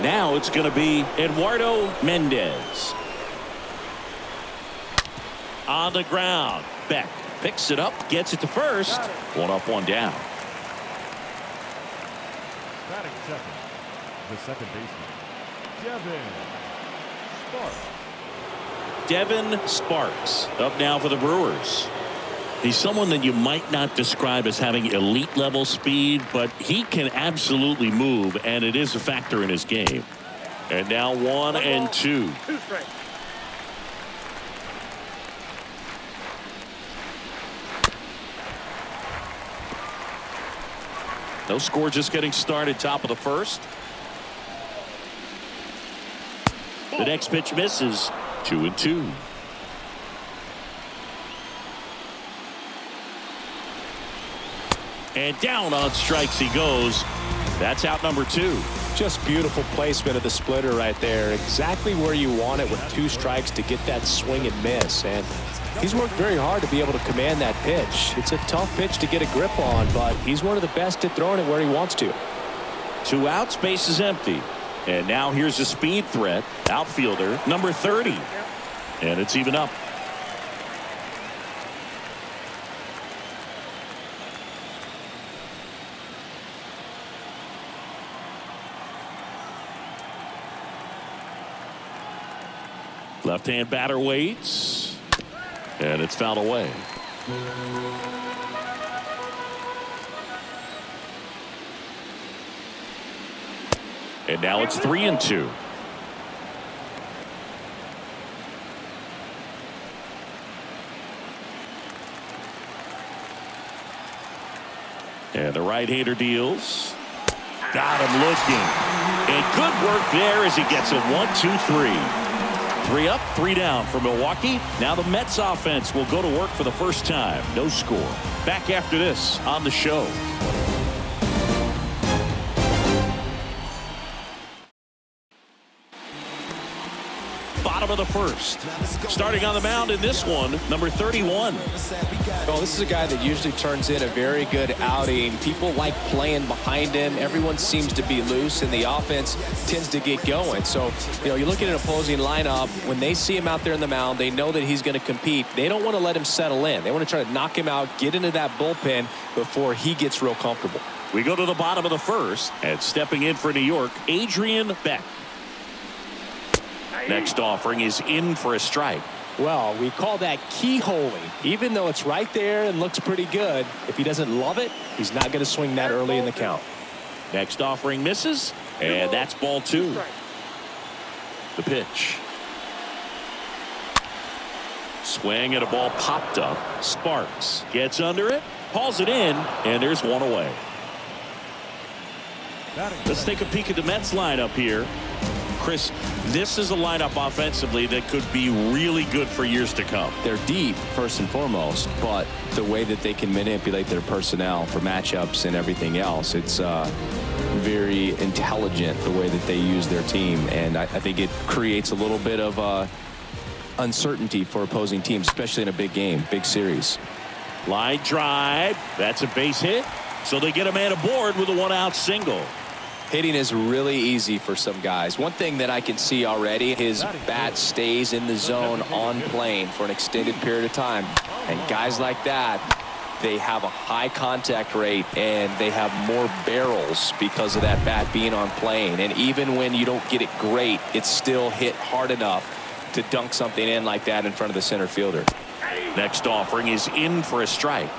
Now it's going to be Eduardo Mendez. On the ground. Beck picks it up, gets it to first. One up, one down. Batting second, the second baseman, Devin Sparks up now for the Brewers. He's someone that you might not describe as having elite level speed, but he can absolutely move, and it is a factor in his game. And now 1-2. No score, just getting started, top of the first. The next pitch misses. 2-2. And down on strikes he goes. That's out number 2. Just beautiful placement of the splitter right there. Exactly where you want it with 2 strikes to get that swing and miss. And he's worked very hard to be able to command that pitch. It's a tough pitch to get a grip on, but he's one of the best at throwing it where he wants to. 2 outs, base is empty. And now here's a speed threat. Outfielder number 30. And it's even up. Left-hand batter waits. And it's fouled away. And now it's 3-2. And the right-hander deals. Got him looking. And good work there as he gets a 1-2-3. 3 up, 3 down for Milwaukee. Now the Mets offense will go to work for the first time. No score. Back after this on the show. Bottom of the first. Starting on the mound in this one, number 31. Well, this is a guy that usually turns in a very good outing. People like playing behind him. Everyone seems to be loose, and the offense tends to get going. So, you look at an opposing lineup, when they see him out there in the mound, they know that he's going to compete. They don't want to let him settle in. They want to try to knock him out, get into that bullpen before he gets real comfortable. We go to the bottom of the first, and stepping in for New York, Adrian Beck. Next offering is in for a strike. Well, we call that keyholing. Even though it's right there and looks pretty good, if he doesn't love it, he's not going to swing that early in the count. Next offering misses, and that's ball 2. The pitch. Swing and a ball popped up. Sparks gets under it, hauls it in, and there's one away. Let's take a peek at the Mets lineup here. Chris, this is a lineup offensively that could be really good for years to come. They're deep, first and foremost, but the way that they can manipulate their personnel for matchups and everything else, it's very intelligent the way that they use their team. And I think it creates a little bit of uncertainty for opposing teams, especially in a big game, big series. Line drive. That's a base hit. So they get a man aboard with a 1-out single. Hitting is really easy for some guys. One thing that I can see already, his bat stays in the zone on plane for an extended period of time. And guys like that, they have a high contact rate and they have more barrels because of that bat being on plane. And even when you don't get it great, it's still hit hard enough to dunk something in like that in front of the center fielder. Next offering is in for a strike.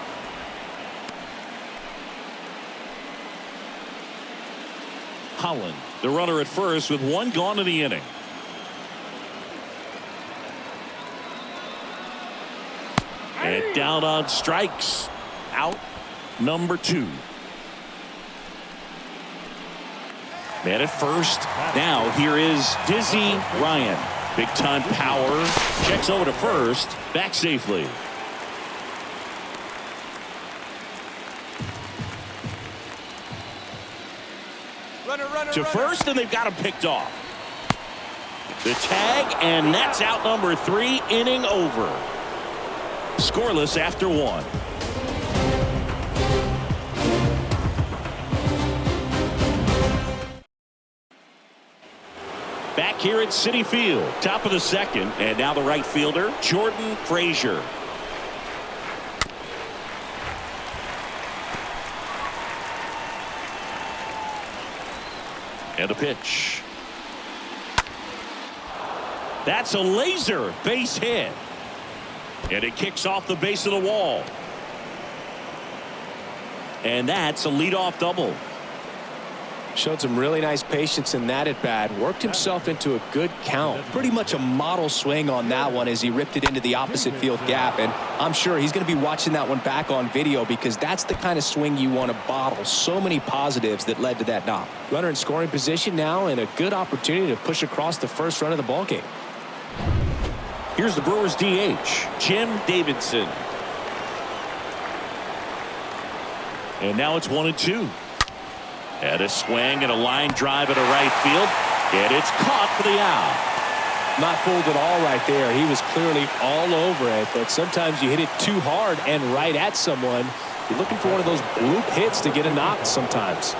Holland, the runner at first with 1 gone in the inning. And down on strikes. Out number 2. Man at first. Now here is Dizzy Ryan. Big time power. Checks over to first. Back safely. To first, and they've got him picked off. The tag, and that's out number 3, inning over. Scoreless after 1. Back here at Citi Field, top of the second, and now the right fielder, Jordan Frazier. And a pitch. That's a laser base hit. And it kicks off the base of the wall. And that's a leadoff double. Showed some really nice patience in that at bat. Worked himself into a good count. Pretty much a model swing on that one as he ripped it into the opposite field gap. And I'm sure he's going to be watching that one back on video because that's the kind of swing you want to bottle. So many positives that led to that knock. Runner in scoring position now and a good opportunity to push across the first run of the ball game. Here's the Brewers DH, Jim Davidson. And now it's 1-2. And a swing and a line drive at a right field. And it's caught for the out. Not fooled at all right there. He was clearly all over it. But sometimes you hit it too hard and right at someone. You're looking for one of those bloop hits to get a knock sometimes.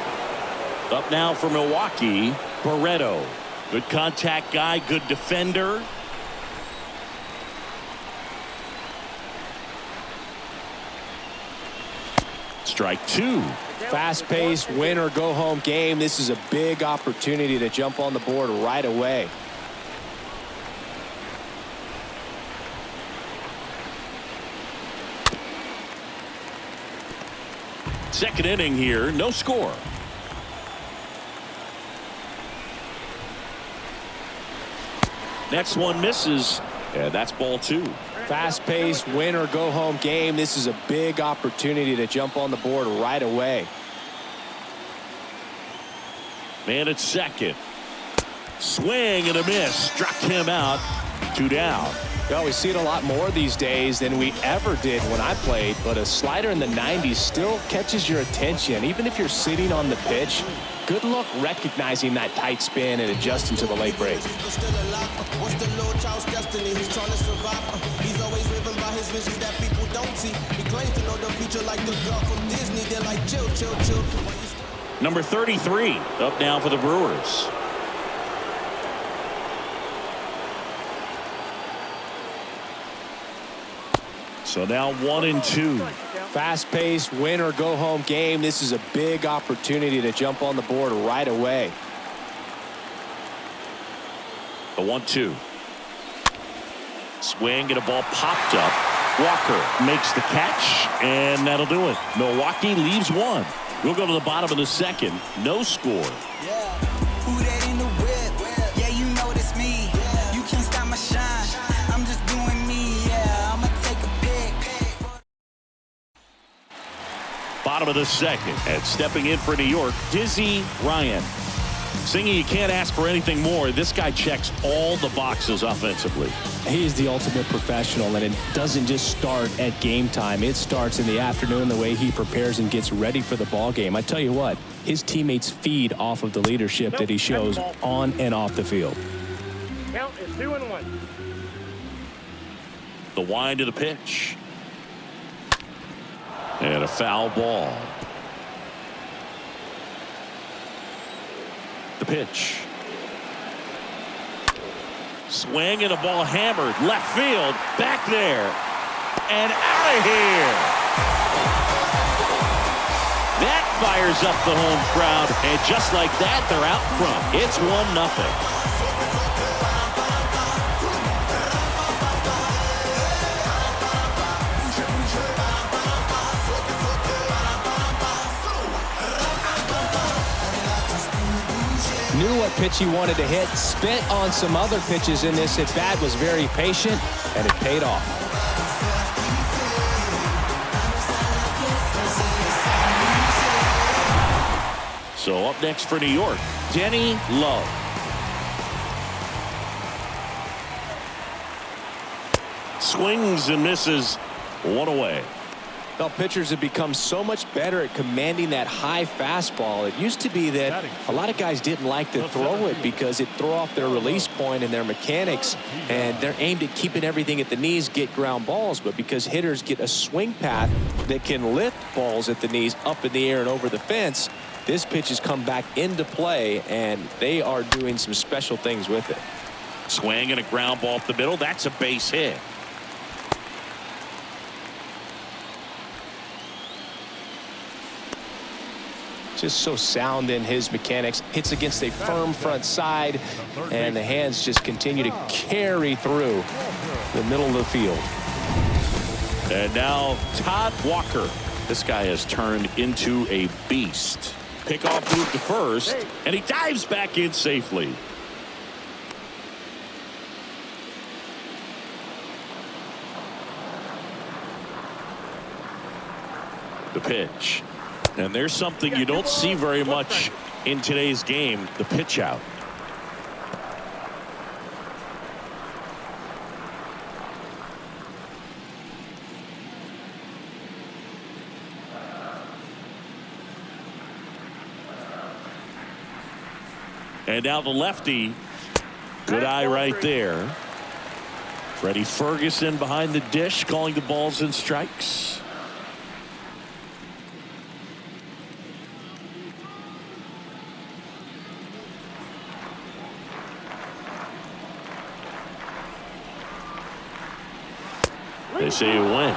Up now for Milwaukee, Barreto. Good contact guy, good defender. Strike two. Fast-paced, win or go home game. This is a big opportunity to jump on the board right away. Second inning here, no score. Next one misses, and that's ball two. Fast-paced, win or go home game. This is a big opportunity to jump on the board right away. Man at second. Swing and a miss. Struck him out. 2 down. Well, we see it a lot more these days than we ever did when I played, but a slider in the 90s still catches your attention. Even if you're sitting on the pitch, good luck recognizing that tight spin and adjusting to the late break. Number 33 up now for the Brewers. So now 1-2. Fast-paced, win or go home game. This is a big opportunity to jump on the board right away. The 1-2. Swing and a ball popped up. Walker makes the catch, and that'll do it. Milwaukee leaves one. We'll go to the bottom of the second. No score. Yeah. Who that in the whip? Yeah, you know it's me. You can't stop my shine. I'm just doing me. Yeah, I'ma take a pic. Bottom of the second, and stepping in for New York, Dizzy Ryan. Singing, you can't ask for anything more. This guy checks all the boxes offensively. He is the ultimate professional, and it doesn't just start at game time. It starts in the afternoon, the way he prepares and gets ready for the ball game. I tell you what, his teammates feed off of the leadership that he shows on and off the field. Count is 2-1. The wind of the pitch. And a foul ball. The pitch. Swing and a ball hammered left field, back there and out of here. That fires up the home crowd, and just like that, they're out front. It's 1-0. Knew what pitch he wanted to hit, spent on some other pitches in this at bat, was very patient, and it paid off. So up next for New York, Denny Love. Swings and misses, one away. Well, pitchers have become so much better at commanding that high fastball. It used to be that a lot of guys didn't like to throw it because it threw off their release point and their mechanics, and they're aimed at keeping everything at the knees, get ground balls. But because hitters get a swing path that can lift balls at the knees up in the air and over the fence, This pitch has come back into play, and they are doing some special things with it. Swing and a ground ball up the middle. That's a base hit. Just so sound in his mechanics. Hits against a firm front side, and the hands just continue to carry through the middle of the field. And now Todd Walker. This guy has turned into a beast. Pickoff move to first, and he dives back in safely. The pitch. And there's something you don't see very much in today's game, the pitch out. And now the lefty. Good eye right there. Freddie Ferguson behind the dish, calling the balls and strikes. They say you win.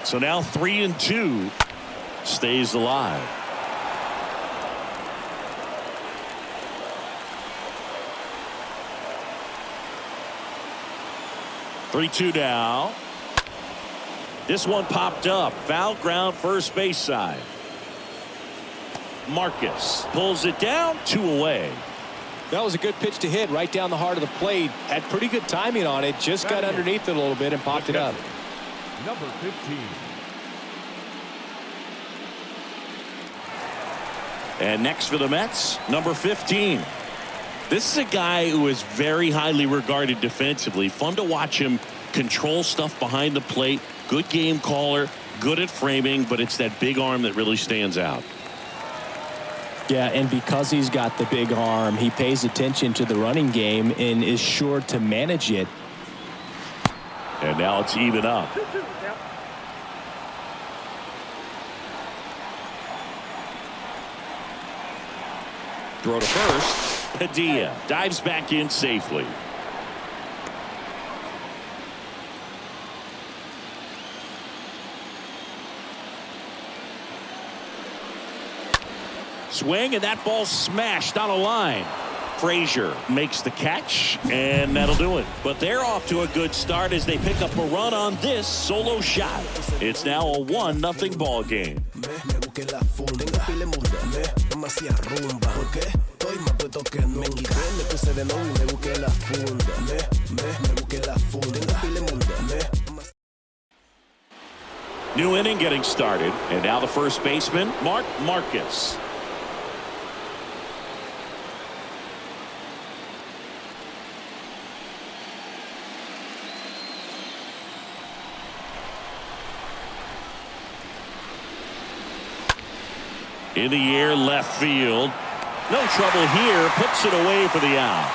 So now 3-2 stays alive. Three-two now. This one popped up. Foul ground, first base side. Marcus pulls it down, 2 away. That was a good pitch to hit right down the heart of the plate. Had pretty good timing on it. Just got underneath it a little bit and popped it up. Number 15. And next for the Mets, number 15. This is a guy who is very highly regarded defensively. Fun to watch him control stuff behind the plate. Good game caller, good at framing, but it's that big arm that really stands out. Yeah, and because he's got the big arm, he pays attention to the running game and is sure to manage it. And now it's even up. Throw to first. Padilla dives back in safely. Swing, and that ball smashed on a line. Frazier makes the catch, and that'll do it. But they're off to a good start as they pick up a run on this solo shot. It's now a 1-0 ball game. New inning getting started, and now the first baseman, Mark Marcus. In the air, left field. No trouble here. Puts it away for the out.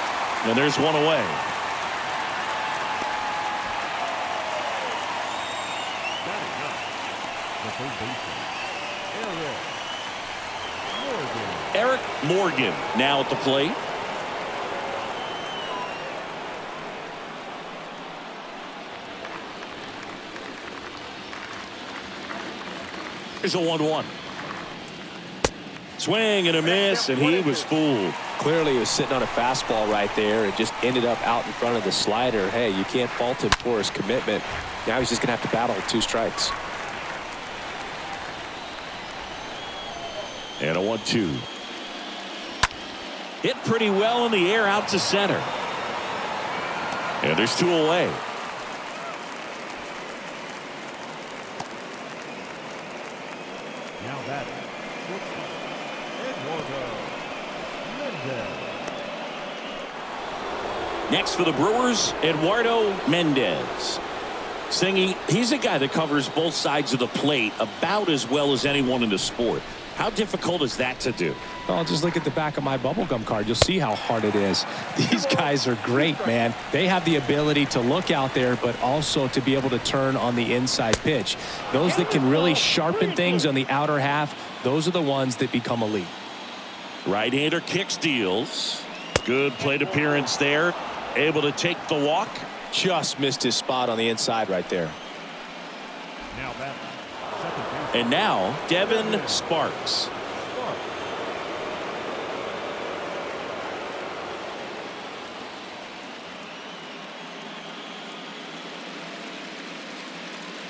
And there's one away. Eric Morgan now at the plate. Here's a 1-1. Swing and a miss, and he was fooled. Clearly he was sitting on a fastball right there. It just ended up out in front of the slider. Hey, you can't fault him for his commitment. Now he's just going to have to battle 2 strikes. And a 1-2. Hit pretty well in the air out to center. And there's 2 away. Now that Next for the Brewers, Eduardo Mendez. Singy, he's a guy that covers both sides of the plate about as well as anyone in the sport. How difficult is that to do? Oh, just look at the back of my bubblegum card. You'll see how hard it is. These guys are great, man. They have the ability to look out there, but also to be able to turn on the inside pitch. Those that can really sharpen things on the outer half, those are the ones that become elite. Right-hander kicks, deals. Good plate appearance there. Able to take the walk. Just missed his spot on the inside right there. Now back. And now, Devin Sparks.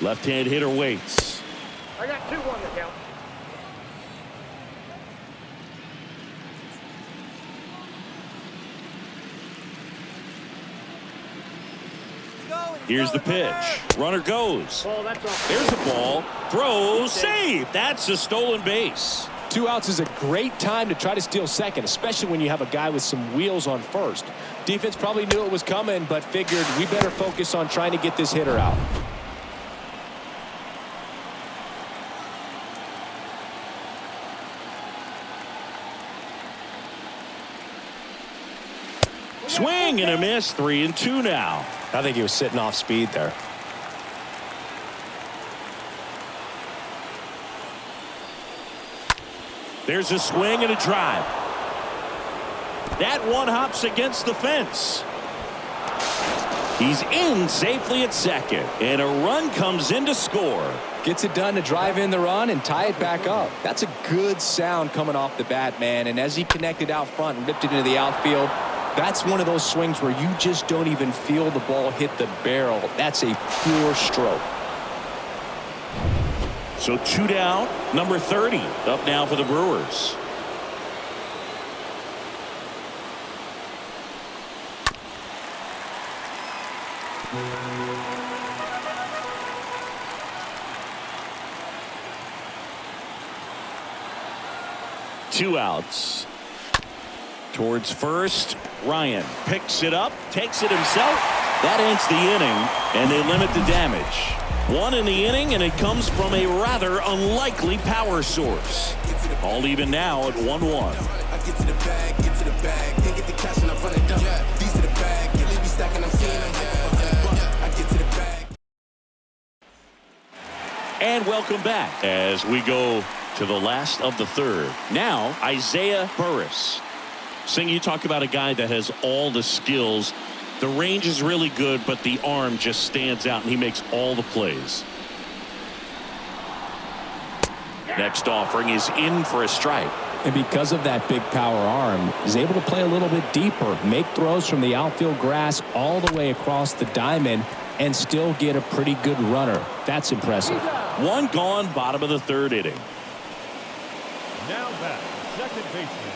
Left-hand hitter waits. I got 2-1 to count. Here's the pitch. Runner goes. Oh, that's off. There's the ball. Throw. Save. That's a stolen base. 2 outs is a great time to try to steal second, especially when you have a guy with some wheels on first. Defense probably knew it was coming, but figured we better focus on trying to get this hitter out. Swing and a miss. 3-2 now. I think he was sitting off speed there. There's a swing and a drive. That one hops against the fence. He's in safely at second, and a run comes in to score. Gets it done to drive in the run and tie it back up. That's a good sound coming off the bat, man. And as he connected out front and ripped it into the outfield, that's one of those swings where you just don't even feel the ball hit the barrel. That's a pure stroke. So 2 down, number 30 up now for the Brewers. Two outs. Towards first, Ryan picks it up, takes it himself. That ends the inning, and they limit the damage. 1 in the inning, and it comes from a rather unlikely power source. All even now at 1-1. And welcome back as we go to the last of the third. Now, Isaiah Burris. Sing, you talk about a guy that has all the skills. The range is really good, but the arm just stands out, and he makes all the plays. Next offering is in for a strike. And because of that big power arm, he's able to play a little bit deeper, make throws from the outfield grass all the way across the diamond, and still get a pretty good runner. That's impressive. 1 gone, bottom of the third inning. Now back, second baseman,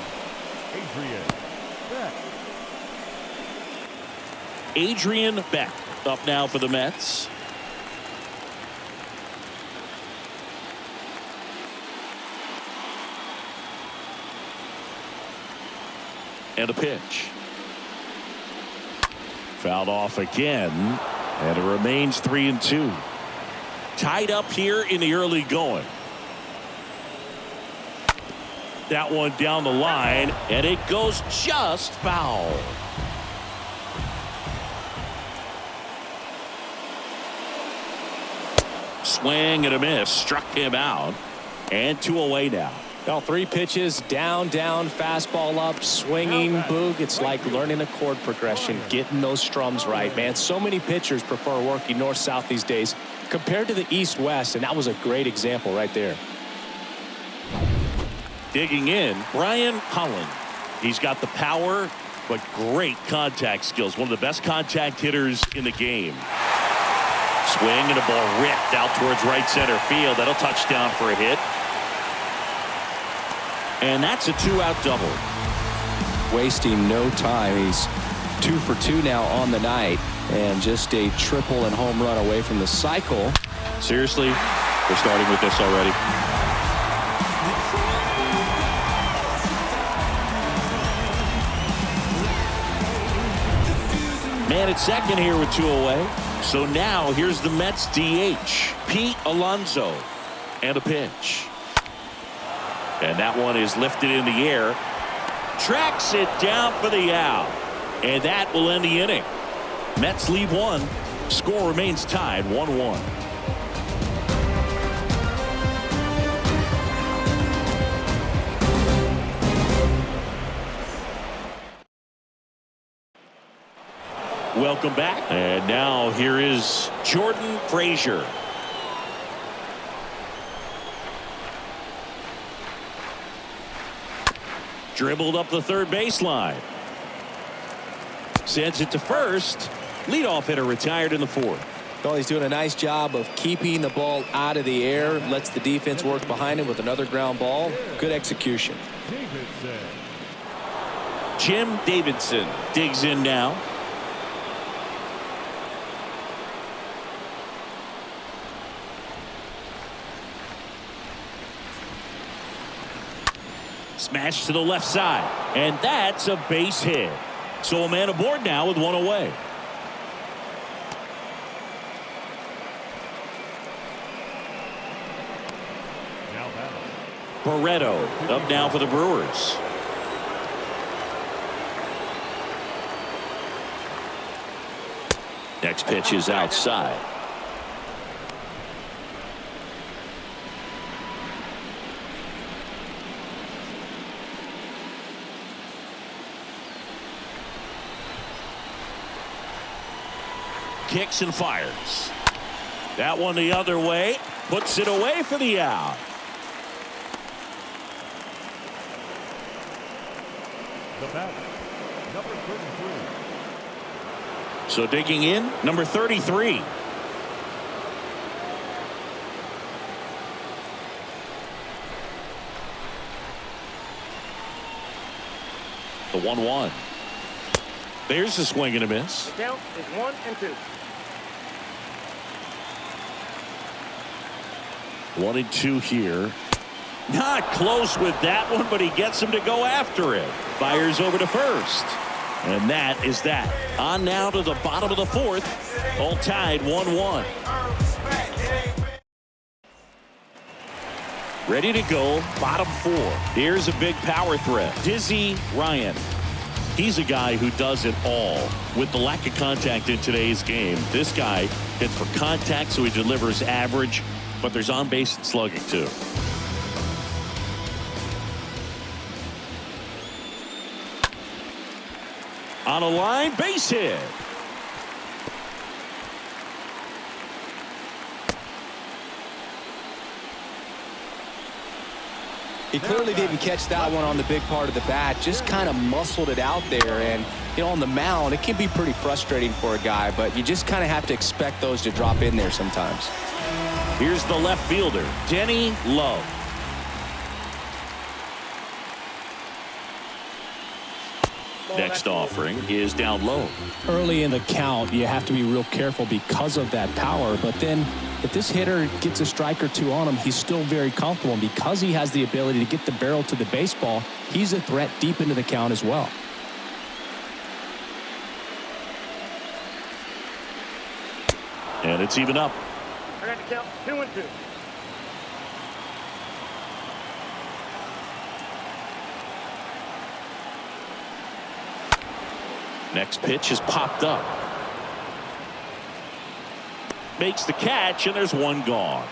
Adrian Beck. Adrian Beck up now for the Mets. And a pitch. Fouled off again, and it remains 3-2. Tied up here in the early going. That one down the line, and it goes just foul. Swing and a miss, struck him out, and 2 away now. Well, 3 pitches, down, fastball up, swinging, boog. It's like learning a chord progression, getting those strums right, man. So many pitchers prefer working north-south these days compared to the east-west, and that was a great example right there. Digging in, Brian Holland. He's got the power, but great contact skills. One of the best contact hitters in the game. Swing and a ball ripped out towards right center field. That'll touchdown for a hit. And that's a 2-out double. Wasting no time. He's 2 for 2 now on the night, and just a triple and home run away from the cycle. Seriously, we're starting with this already. Man at second here with 2 away. So now here's the Mets DH, Pete Alonso, and a pitch. And that one is lifted in the air. Tracks it down for the out. And that will end the inning. Mets lead one. Score remains tied 1-1. Welcome back. And now here is Jordan Frazier. Dribbled up the third baseline. Sends it to first. Leadoff hitter retired in the fourth. Well, he's doing a nice job of keeping the ball out of the air. Lets the defense work behind him with another ground ball. Good execution. Jim Davidson digs in now. Smash to the left side, and that's a base hit. So a man aboard now with one away. Barreto up now for the Brewers. Next pitch is outside. Kicks and fires. That one the other way. Puts it away for the out. The batter, number 33. So digging in, number 33. The 1-1. There's a swing and a miss. The count is 1-2. 1-2 here. Not close with that one, but he gets him to go after it. Fires over to first. And that is that. On now to the bottom of the fourth. All tied 1-1. Ready to go. Bottom four. Here's a big power threat. Dizzy Ryan. He's a guy who does it all. With the lack of contact in today's game, this guy hits for contact, so he delivers average, but there's on base and slugging too. On a line, base hit. He clearly didn't catch that one on the big part of the bat. Just kind of muscled it out there. And, you know, on the mound, it can be pretty frustrating for a guy, but you just kind of have to expect those to drop in there sometimes. Here's the left fielder, Denny Love. Next offering is down low. Early in the count, you have to be real careful because of that power. But then if this hitter gets a strike or two on him, he's still very comfortable. And because he has the ability to get the barrel to the baseball, he's a threat deep into the count as well. And it's even up. I got to count 2-2. Next pitch is popped up. Makes the catch, and there's one gone.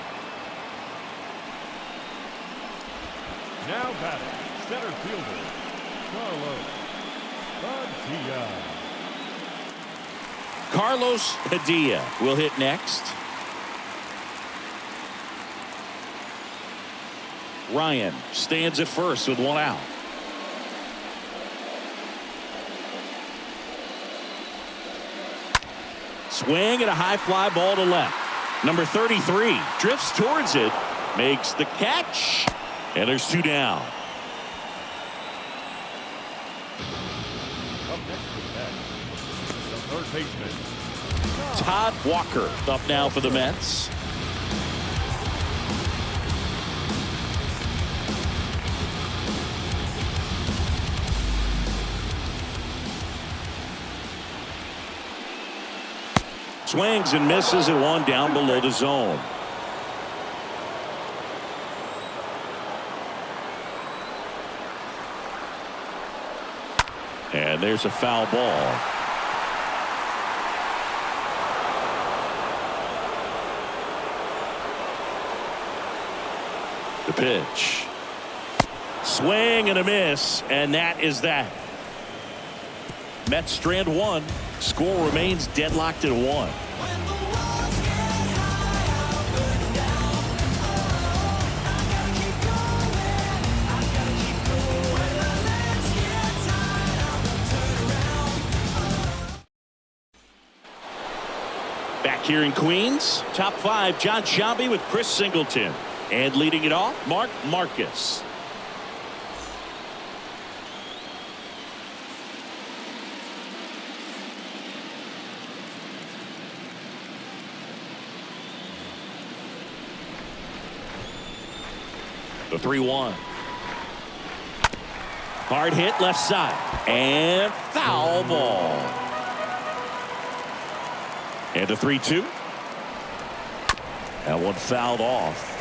Now batting, center fielder, Carlos Padilla will hit next. Ryan stands at first with one out. Swing and a high fly ball to left. Number 33 drifts towards it, makes the catch, and there's two down. Up next to the bat, the third baseman, Todd Walker up now for the Mets. Swings and misses at one down below the zone. there's a foul ball. The pitch. Swing and a miss, and that is that. Mets strand one. Score remains deadlocked at 1. Back here in Queens, top 5, John Shelby with Chris Singleton. And leading it off, Mark Marcus. The 3-1. Hard hit left side. And foul ball. And the 3-2. That one fouled off.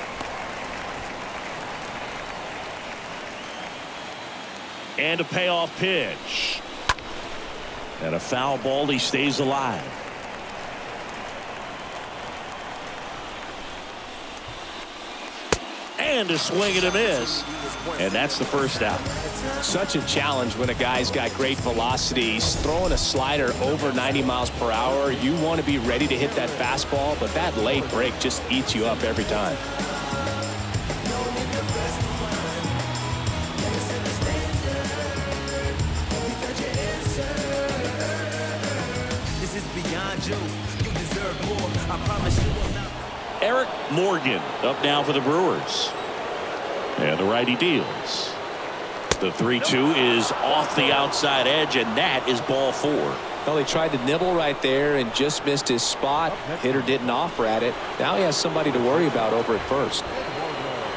And a payoff pitch. And a foul ball. He stays alive. And a swing and a miss. And that's the first out. Such a challenge when a guy's got great velocity. He's throwing a slider over 90 miles per hour. You want to be ready to hit that fastball, but that late break just eats you up every time. This is beyond you. You deserve more. I promise you will not. Eric Morgan up now for the Brewers. And the righty deals. The 3-2 is off the outside edge, and that is ball 4. Well, he tried to nibble right there and just missed his spot. Hitter didn't offer at it. Now he has somebody to worry about over at first.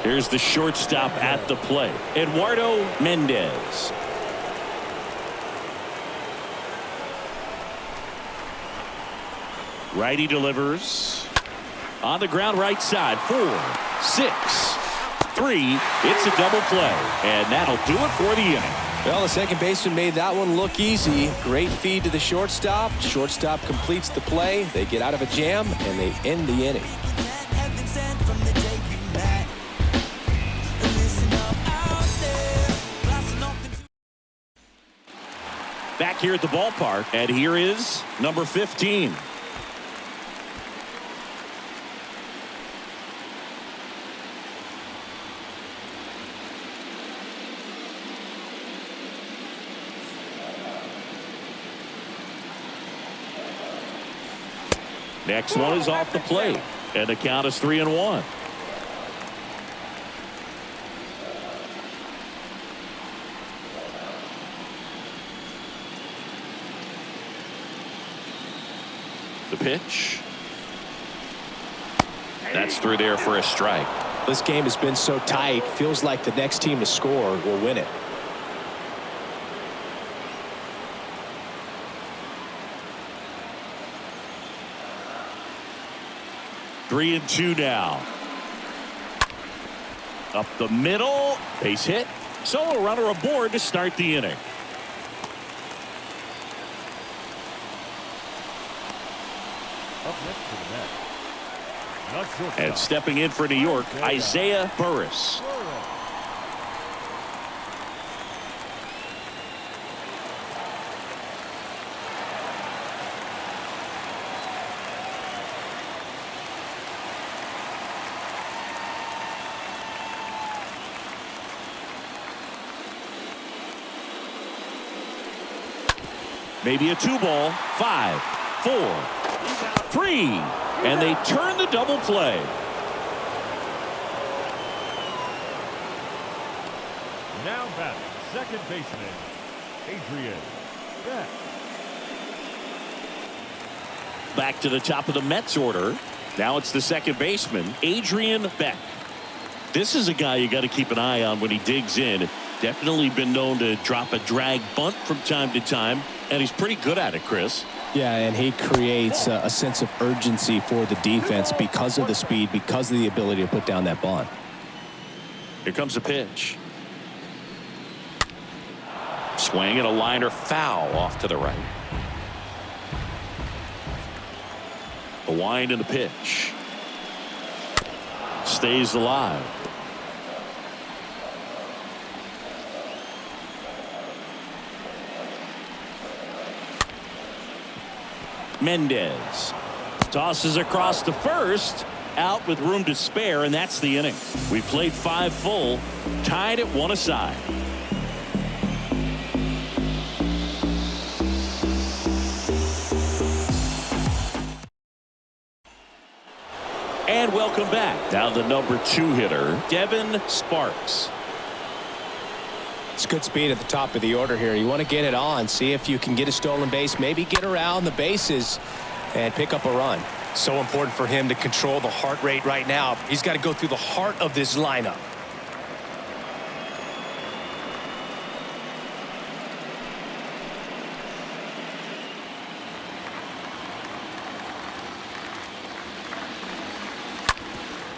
Here's the shortstop at the plate, Eduardo Mendez. Righty delivers. On the ground right side. 4, 6, 3. It's a double play. And that'll do it for the inning. Well, the second baseman made that one look easy. Great feed to the shortstop. Shortstop completes the play. They get out of a jam, and they end the inning. Back here at the ballpark, and here is number 15. Next one is off the plate, and the count is 3-1. The pitch. That's through there for a strike. This game has been so tight. Feels like the next team to score will win it. Three and 2 now. Up the middle. Base hit. So a runner aboard to start the inning. Up next to the net. Not shortstop. And stepping in for New York, Isaiah Burris. Maybe a 2-ball. 5, 4, 3, and they turn the double play. Now batting, second baseman, Adrian Beck. Back to the top of the Mets order. Now it's the second baseman, Adrian Beck. This is a guy you got to keep an eye on when he digs in. Definitely been known to drop a drag bunt from time to time, and he's pretty good at it, Chris. Yeah, and he creates a sense of urgency for the defense because of the speed, because of the ability to put down that bunt. Here comes a pitch. Swing and a liner foul off to the right. The wind and the pitch. Stays alive. Mendez tosses across to first, out with room to spare, and that's the inning. We played 5 full, tied at 1 aside. And welcome back. Down the number 2 hitter, Devin Sparks. It's good speed at the top of the order here. You want to get it on, see if you can get a stolen base, maybe get around the bases and pick up a run. So important for him to control the heart rate right now. He's got to go through the heart of this lineup.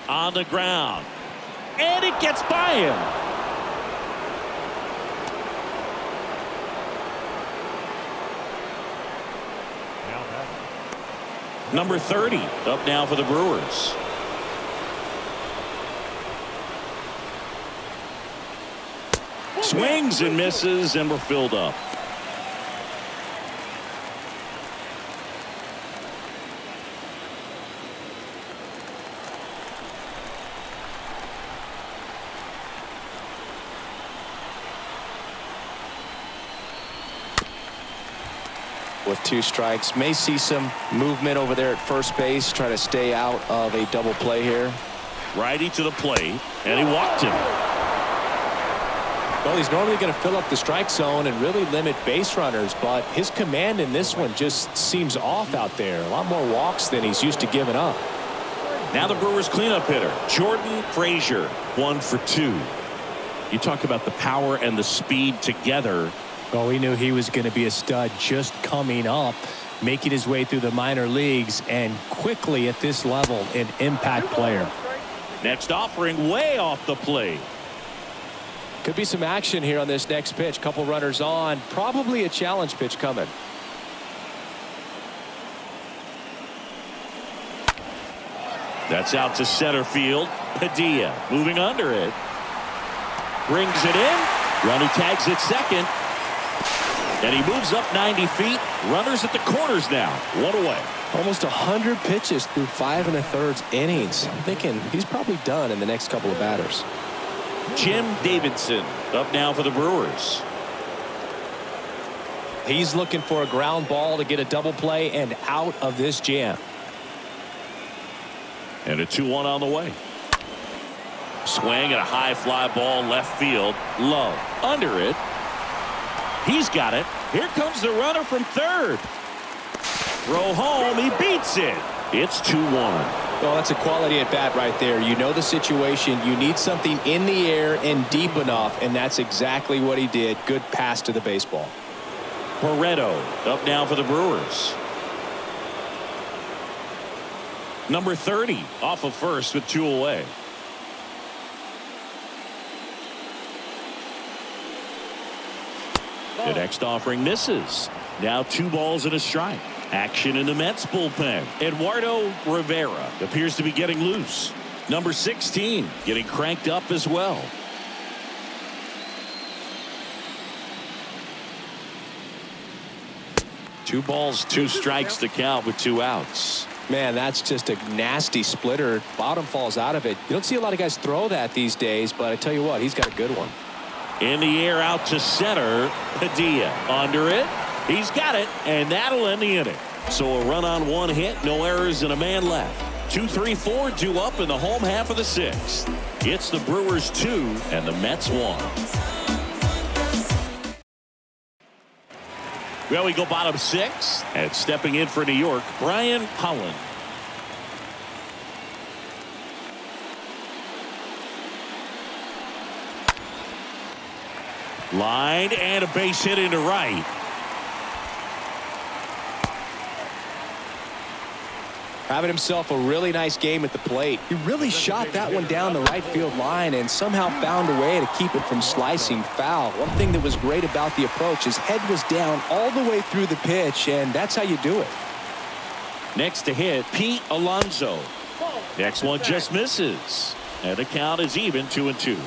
On the ground, and it gets by him. Number 30 up now for the Brewers. Swings and misses, and we're filled up. With 2 strikes, may see some movement over there at first base, try to stay out of a double play here. Righty to the plate, and he walked him. Well, he's normally going to fill up the strike zone and really limit base runners, but his command in this one just seems off out there. A lot more walks than he's used to giving up. Now the Brewers cleanup hitter, Jordan Frazier, 1 for 2. You talk about the power and the speed together. Well, we knew he was going to be a stud just coming up, making his way through the minor leagues, and quickly at this level, an impact player. Next offering way off the plate. Could be some action here on this next pitch. Couple runners on, probably a challenge pitch coming. That's out to center field. Padilla moving under it. Brings it in. Runner tags at second. And he moves up 90 feet. Runners at the corners now. 1 away. Almost 100 pitches through 5 1/3 innings. I'm thinking he's probably done in the next couple of batters. Jim Davidson up now for the Brewers. He's looking for a ground ball to get a double play and out of this jam. And a 2-1 on the way. Swing and a high fly ball left field. Love under it. He's got it. Here comes the runner from third. Throw home. He beats it. It's 2-1. Well, that's a quality at bat right there. You know the situation. You need something in the air and deep enough, and that's exactly what he did. Good pass to the baseball. Barreto up now for the Brewers. Number 30 off of first with 2 away. The next offering misses. Now 2 balls and a strike. Action in the Mets bullpen. Eduardo Rivera appears to be getting loose. Number 16 getting cranked up as well. Two balls, 2 strikes to count with 2 outs. Man, that's just a nasty splitter. Bottom falls out of it. You don't see a lot of guys throw that these days, but I tell you what, he's got a good one. In the air out to center. Padilla under it. He's got it, and that'll end the inning. So a run on 1 hit, no errors, and a man left. 2-3-4 due up in the home half of the 6th. It's the Brewers 2 and the Mets 1. Well, we go bottom 6, and stepping in for New York, Brian Holland. Line and a base hit into right. 2 2. Having himself a really nice game at the plate. He really shot that one down the right field line and somehow found a way to keep it from slicing foul. One thing that was great about the approach, his head was down all the way through the pitch, and that's how you do it. Next to hit, Pete Alonso. Next one just misses. And the count is even, 2-2.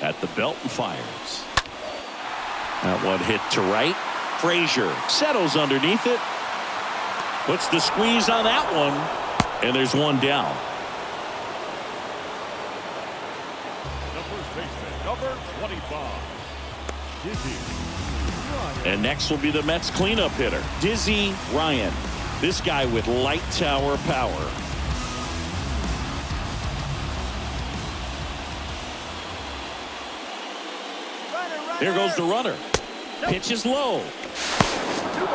At the belt and fires. That one hit to right. Frazier settles underneath it. Puts the squeeze on that one. And there's one down. The first baseman, number 25. Dizzy. And next will be the Mets cleanup hitter, Dizzy Ryan. This guy with light tower power. Here goes the runner. Pitch is low.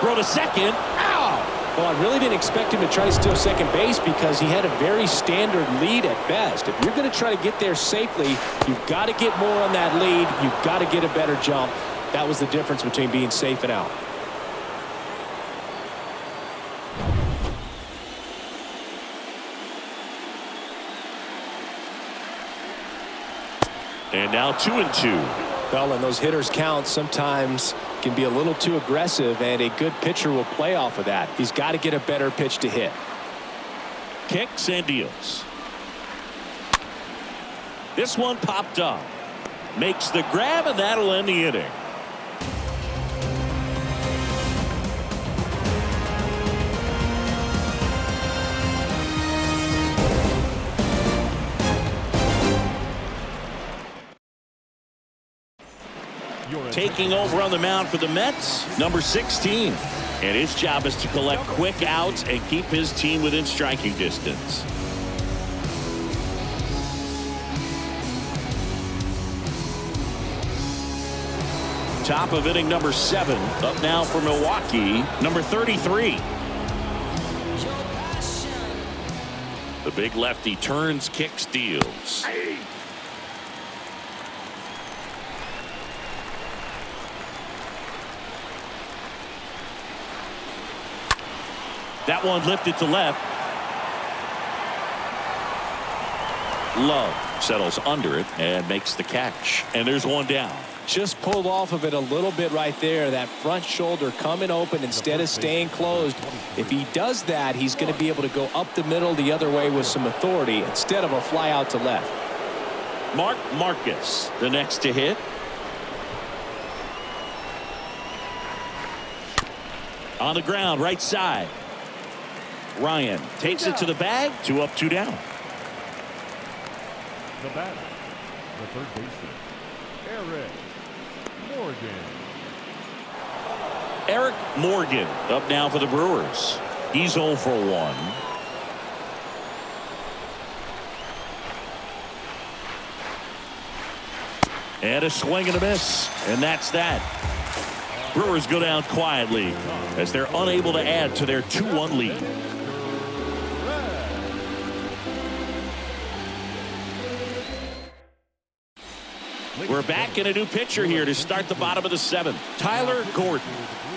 Throw to second. Ow! Well, I really didn't expect him to try to steal second base because he had a very standard lead at best. If you're going to try to get there safely, you've got to get more on that lead. You've got to get a better jump. That was the difference between being safe and out. And now 2-2. Well, and those hitters count sometimes can be a little too aggressive, and a good pitcher will play off of that. He's got to get a better pitch to hit. Kicks and deals. This one popped up. Makes the grab, and that'll end the inning. Taking over on the mound for the Mets, number 16. And his job is to collect quick outs and keep his team within striking distance. Top of inning number 7. Up now for Milwaukee, number 33. The big lefty turns, kicks, deals. That one lifted to left. Love settles under it and makes the catch. And there's one down. Just pulled off of it a little bit right there. That front shoulder coming open instead of staying closed. If he does that, he's going to be able to go up the middle the other way with some authority instead of a fly out to left. Mark Marcus, the next to hit. On the ground, right side. Ryan takes it to the bag. 2 up, 2 down. The batter, the third baseman, Eric Morgan. Eric Morgan up now for the Brewers. He's 0 for 1. And a swing and a miss. And that's that. Brewers go down quietly as they're unable to add to their 2-1 lead. We're back in a new pitcher here to start the bottom of the 7th. Tyler Gordon.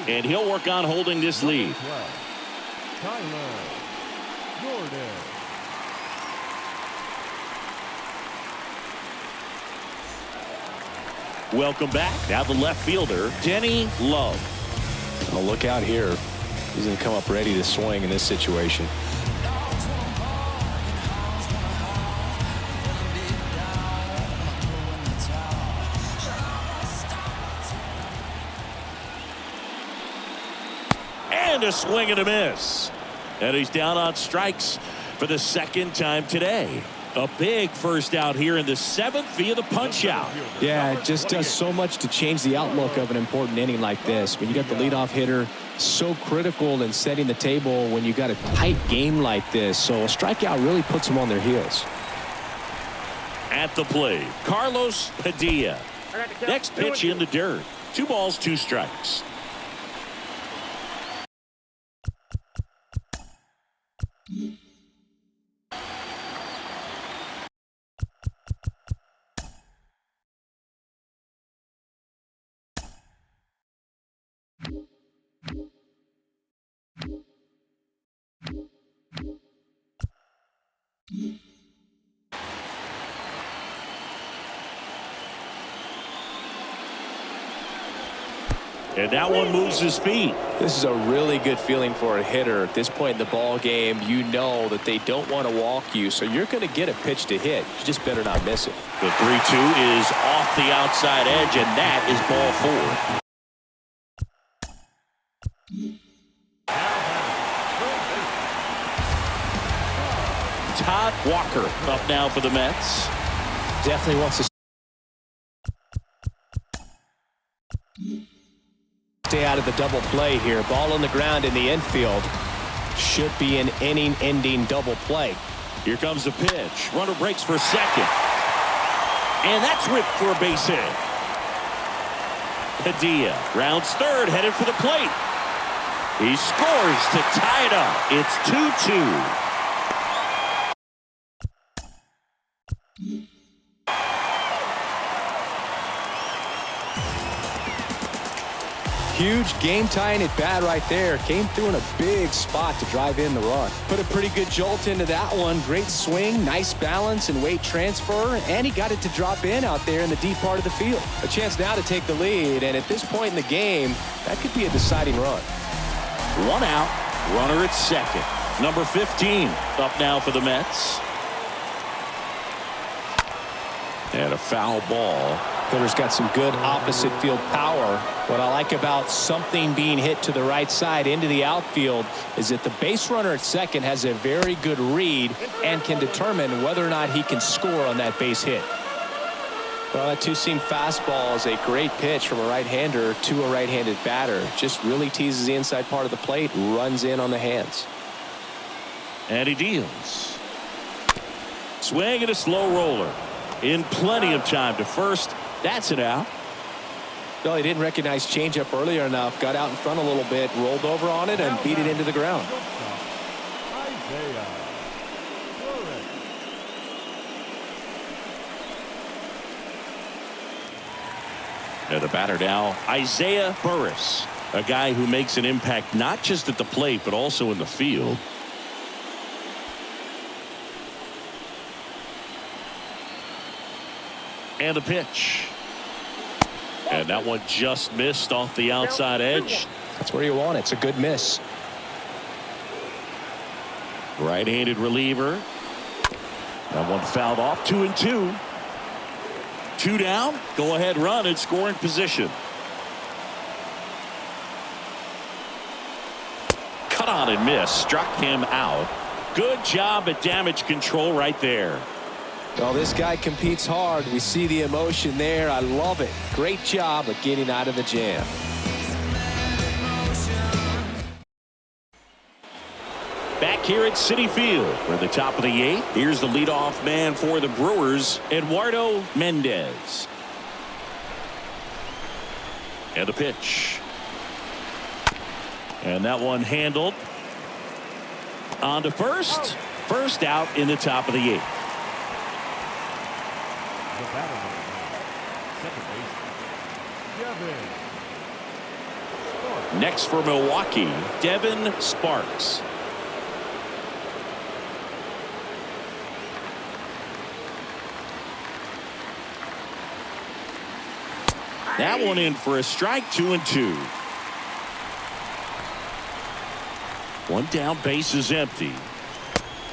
And he'll work on holding this lead. Tyler Gordon. Welcome back. Now the left fielder, Denny Love. Oh, look out here. He's going to come up ready to swing in this situation. And a swing and a miss. And he's down on strikes for the second time today. A big first out here in the 7th via the punch out. Yeah, it just does so much to change the outlook of an important inning like this. When you got the leadoff hitter, so critical in setting the table when you got a tight game like this. So a strikeout really puts them on their heels. At the plate, Carlos Padilla. Next pitch in the dirt. 2 balls, 2 strikes. And that one moves his feet. This is a really good feeling for a hitter. At this point in the ball game, you know that they don't want to walk you, so you're going to get a pitch to hit. You just better not miss it. The 3-2 is off the outside edge, and that is ball 4. Todd Walker up now for the Mets. Definitely wants to stay out of the double play here. Ball on the ground in the infield. Should be an inning-ending double play. Here comes the pitch. Runner breaks for second. And that's ripped for a base hit. Padilla rounds third, headed for the plate. He scores to tie it up. It's 2-2. Huge game-tying at bat right there. Came through in a big spot to drive in the run. Put a pretty good jolt into that one. Great swing, nice balance and weight transfer, and he got it to drop in out there in the deep part of the field. A chance now to take the lead, and at this point in the game, that could be a deciding run. 1 out, runner at second. Number 15 up now for the Mets. And a foul ball. Hitter's got some good opposite field power. What I like about something being hit to the right side into the outfield is that the base runner at second has a very good read and can determine whether or not he can score on that base hit. Well, that two-seam fastball is a great pitch from a right-hander to a right-handed batter. Just really teases the inside part of the plate, runs in on the hands. And he deals. Swing and a slow roller. In plenty of time to first. That's it out. Well, he didn't recognize changeup earlier enough. Got out in front a little bit, rolled over on it, and beat it into the ground. And the batter now, Isaiah Burris, a guy who makes an impact not just at the plate but also in the field. And the pitch. And that one just missed off the outside edge. That's where you want it. It's a good miss. Right-handed reliever. That one fouled off. 2-2. 2 down. Go ahead run in scoring position. Cut on and miss. Struck him out. Good job at damage control right there. Well, this guy competes hard. We see the emotion there. I love it. Great job of getting out of the jam. Back here at Citi Field, we're the top of the 8th. Here's the leadoff man for the Brewers, Eduardo Mendez. And the pitch. And that one handled. On to first. First out in the top of the 8th. Next for Milwaukee, Devin Sparks. That one in for a strike. 2-2. One down, base is empty.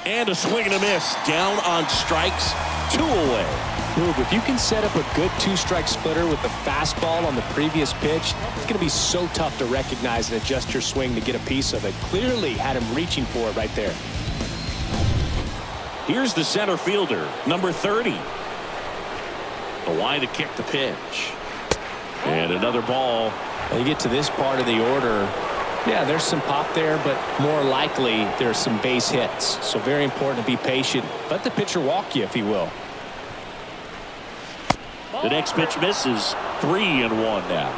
And a swing and a miss. Down on strikes. 2 away. Boog, if you can set up a good 2-strike splitter with the fastball on the previous pitch, it's going to be so tough to recognize and adjust your swing to get a piece of it. Clearly had him reaching for it right there. Here's the center fielder, number 30. The line to kick the pitch. And another ball. When you get to this part of the order, yeah, there's some pop there, but more likely there's some base hits. So very important to be patient. Let the pitcher walk you, if he will. The next pitch misses. 3-1 now.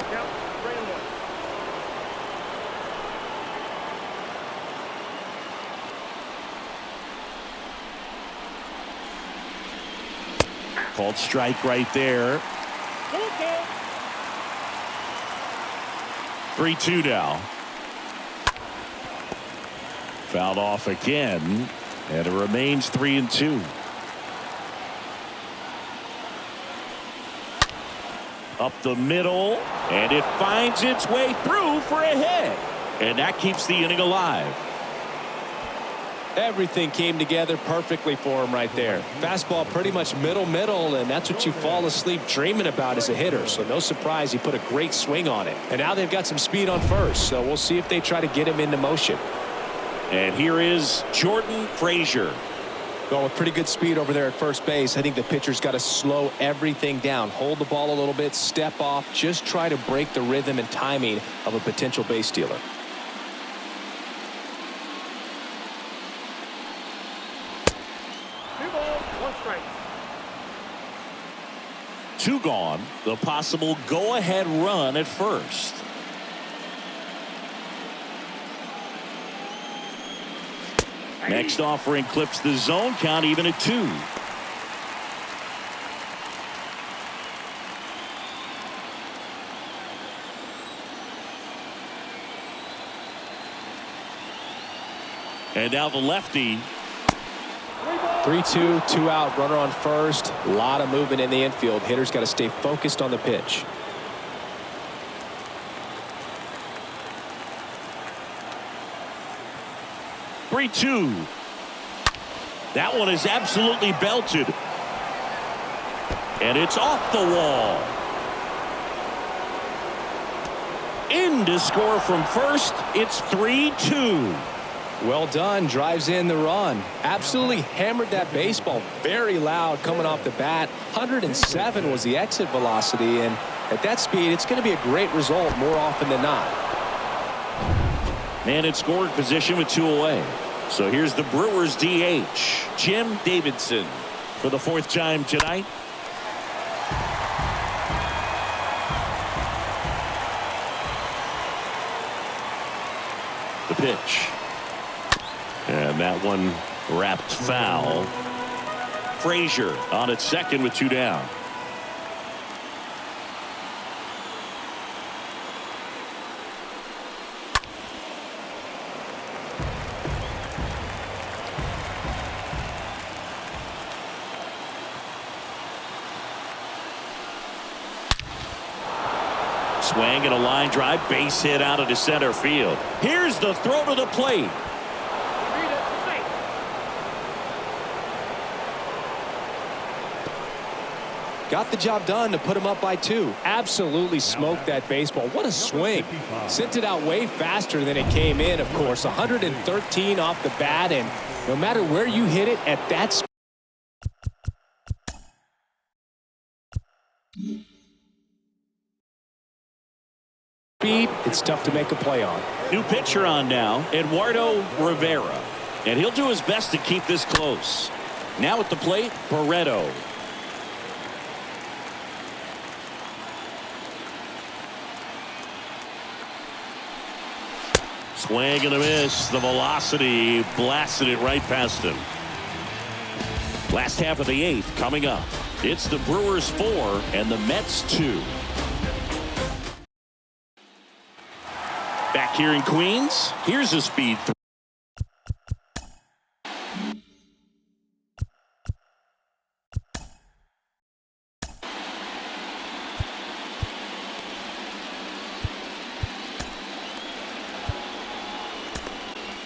Called strike right there. 3-2 now. Fouled off again, and it remains 3-2. Up the middle, and it finds its way through for a hit. And that keeps the inning alive. Everything came together perfectly for him right there. Fastball pretty much middle, and that's what you fall asleep dreaming about as a hitter. So no surprise he put a great swing on it. And now they've got some speed on first, so we'll see if they try to get him into motion. And here is Jordan Frazier. Going with pretty good speed over there at first base. I think the pitcher's got to slow everything down. Hold the ball a little bit, step off, just try to break the rhythm and timing of a potential base stealer. Two balls, one strike. 2 gone. The possible go-ahead run at first. Next offering clips the zone count even at 2. And now the lefty. 3-2, 2 out, runner on first. A lot of movement in the infield. Hitter's got to stay focused on the pitch. Three-two. That one is absolutely belted. And it's off the wall. In to score from first. It's 3-2. Well done. Drives in the run. Absolutely hammered that baseball. Very loud coming off the bat. 107 was the exit velocity, and at that speed it's going to be a great result more often than not. Man in scoring position with 2 away. So here's the Brewers DH, Jim Davidson, for the 4th time tonight. The pitch. And that one wrapped foul. Frazier on at second with 2 down. Swing and a line drive, base hit out into center field. Here's the throw to the plate. Got the job done to put him up by 2. Absolutely smoked that baseball. What a swing. Sent it out way faster than it came in, of course. 113 off the bat, and no matter where you hit it at that speed. It's tough to make a play on. New pitcher on now, Eduardo Rivera. And he'll do his best to keep this close. Now at the plate, Barreto. Swing and a miss. The velocity blasted it right past him. Last half of the 8th coming up. It's the Brewers 4 and the Mets 2. Back here in Queens, here's a speed.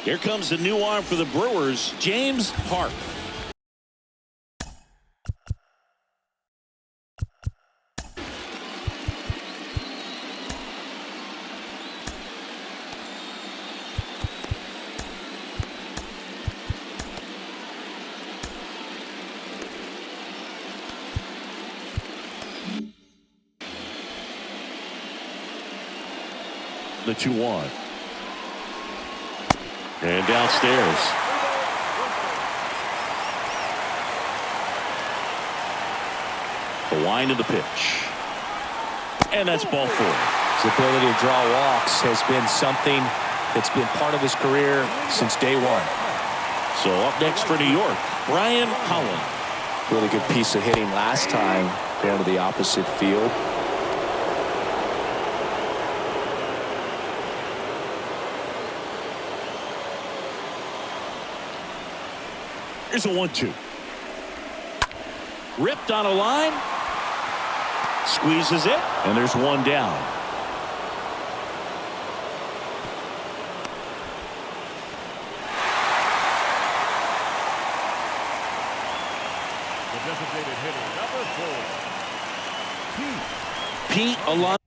Here comes the new arm for the Brewers, James Park. The 2-1. And downstairs. The wind of the pitch. And that's ball 4. His ability to draw walks has been something that's been part of his career since day 1. So up next for New York, Brian Holland. Really good piece of hitting last time going to the opposite field. Here's a 1-2. Ripped on a line. Squeezes it, and there's one down. The designated hitter, number 4, Pete Alonso.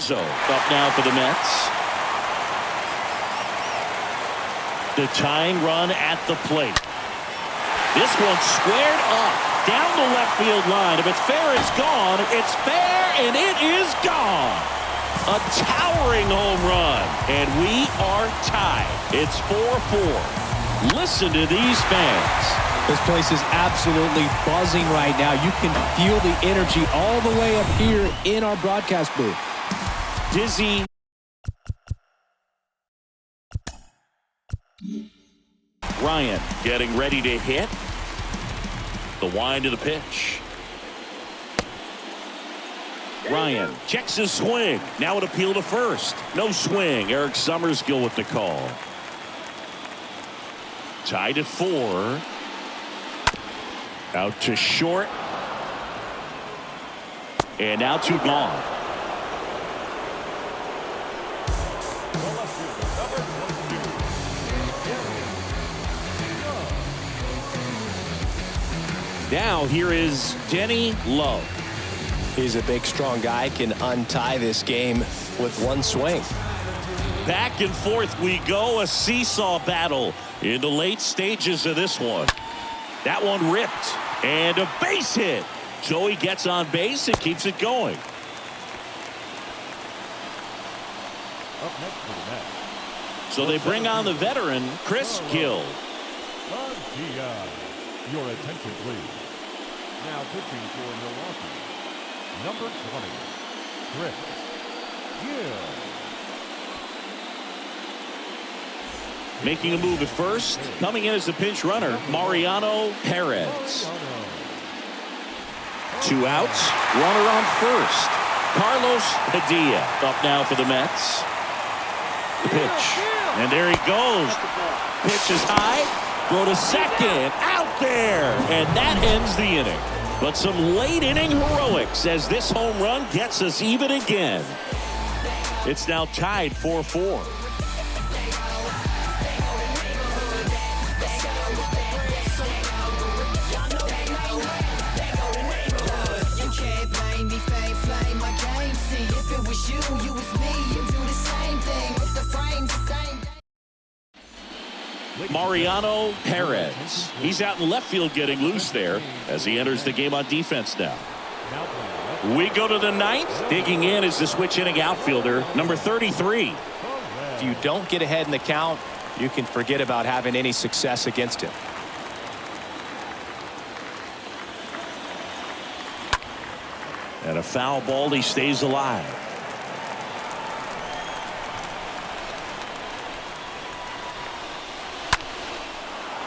Up now for the Mets. The tying run at the plate. This one squared up down the left field line. If it's fair, it's gone. It's fair, and it is gone. A towering home run, and we are tied. It's 4-4. Listen to these fans. This place is absolutely buzzing right now. You can feel the energy all the way up here in our broadcast booth. Dizzy. Ryan getting ready to hit. The wind of the pitch. Ryan checks his swing. Now an appeal to first. No swing. Eric Summerskill with the call. Tied at 4. Out to short. And now 2 gone. Now here is Denny Love. He's a big, strong guy, can untie this game with one swing. Back and forth we go, a seesaw battle in the late stages of this one. That one ripped, and a base hit. So he gets on base and keeps it going. up next for the Mets. So they bring on the veteran, Chris Gill. Your attention, please. Now pitching for Milwaukee, number 20, Chris Gill. Making a move at first, coming in as a pinch runner, Mariano Perez. 2 outs, runner on first. Carlos Padilla up now for the Mets. The pitch, and there he goes. Pitch is high, throw to second, out there, and that ends the inning. But some late inning heroics as this home run gets us even again. It's now tied 4-4. Mariano Perez. He's out in left field getting loose there as he enters the game on defense now. We go to the 9th. Digging in is the switch hitting outfielder, number 33. If you don't get ahead in the count, you can forget about having any success against him. And a foul ball, he stays alive.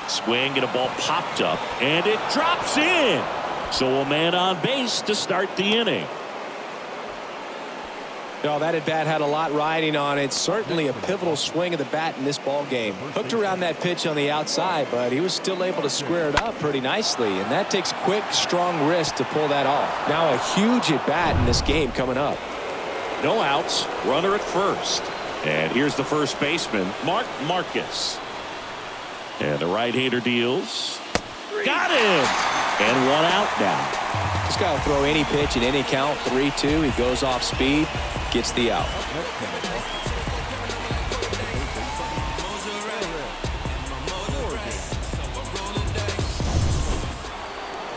Swing and a ball popped up, and it drops in. So a man on base to start the inning. No, that at bat had a lot riding on it. Certainly a pivotal swing of the bat in this ball game. Hooked around that pitch on the outside, but he was still able to square it up pretty nicely. And that takes quick, strong wrist to pull that off. Now a huge at bat in this game coming up. No outs, runner at first. And here's the first baseman, Mark Marcus. And the right-hander deals. Got him! And 1 out now. This guy will throw any pitch at any count. 3-2. He goes off speed, gets the out.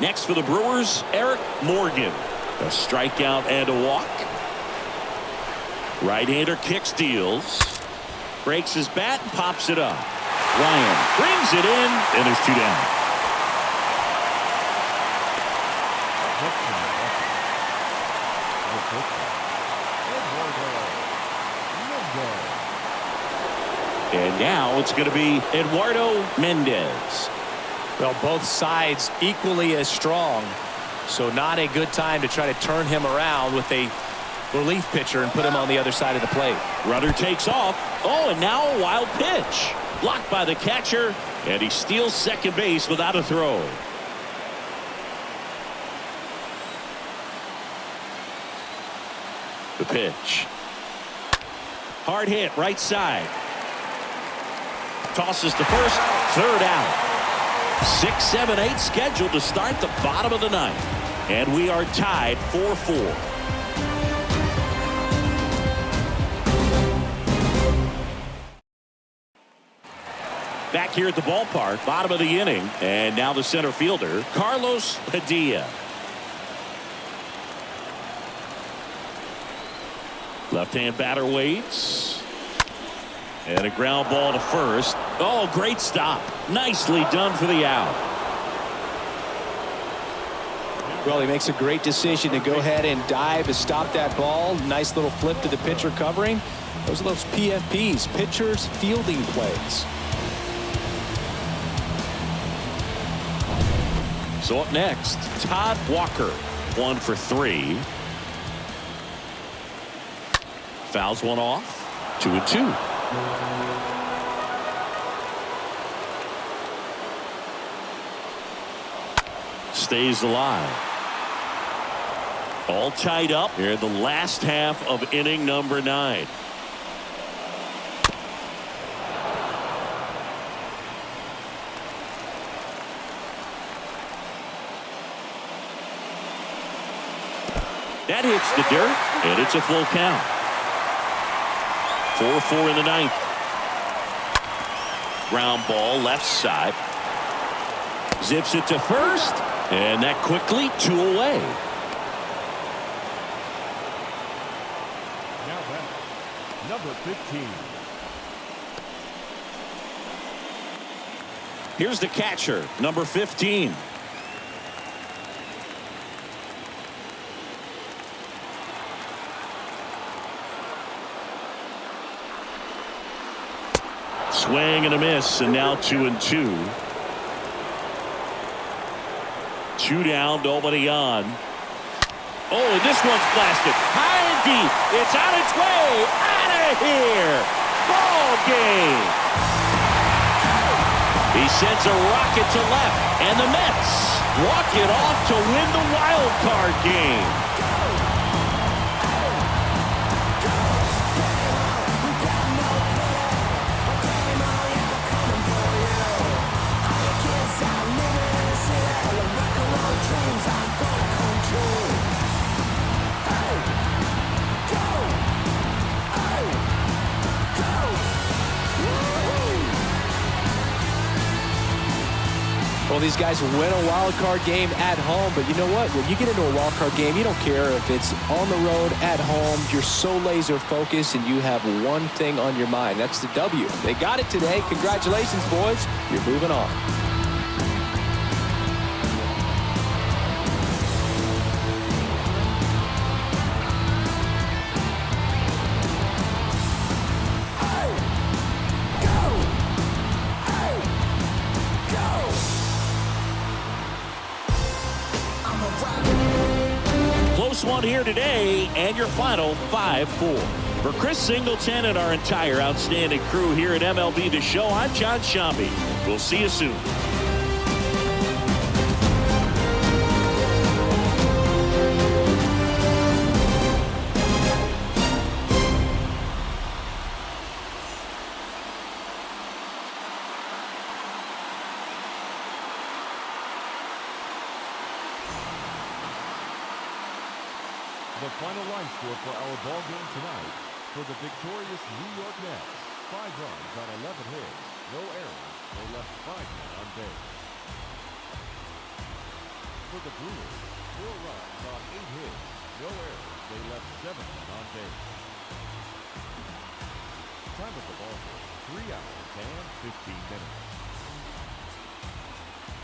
Next for the Brewers, Eric Morgan. A strikeout and a walk. Right-hander kicks, deals. Breaks his bat and pops it up. Ryan brings it in, and there's 2 down. And now it's going to be Eduardo Mendez. Well, both sides equally as strong. So not a good time to try to turn him around with a relief pitcher and put him on the other side of the plate. Runner takes off. Oh, and now a wild pitch. Blocked by the catcher, and he steals second base without a throw. The pitch. Hard hit right side. Tosses to first, third out. 6, 7, 8 scheduled to start the bottom of the ninth. And we are tied 4-4. Back here at the ballpark, bottom of the inning, and now the center fielder, Carlos Padilla. Left-hand batter waits. And a ground ball to first. Oh, great stop. Nicely done for the out. Well, he makes a great decision to go ahead and dive to stop that ball. Nice little flip to the pitcher covering. Those are those PFPs, pitchers fielding plays. So up next, Todd Walker, 1 for 3. Fouls one off. 2-2. Stays alive. All tied up here in the last half of inning number 9. That hits the dirt, and it's a full count. 4-4 in the ninth. Ground ball left side. Zips it to first, and that quickly 2 away. Now back, number 15. Here's the catcher, number 15. Swing and a miss, and now 2-2. 2 down, nobody on. Oh, and this one's blasted high and deep. It's on its way out of here. Ball game. He sends a rocket to left, and the Mets walk it off to win the wild card game. Well, these guys win a wild card game at home, but you know what? When you get into a wild card game, you don't care if it's on the road, at home. You're so laser focused, and you have one thing on your mind. That's the W. They got it today. Congratulations, boys. You're moving on. One here today, and your final 5-4. For Chris Singleton and our entire outstanding crew here at MLB The Show, I'm John Shambi. We'll see you soon. The final line score for our ball game tonight. For the victorious New York Mets, 5 runs on 11 hits, no errors. They left 5 men on base. For the Brewers, 4 runs on 8 hits, no errors. They left 7 men on base. Time at the ball game, 3 hours and 15 minutes.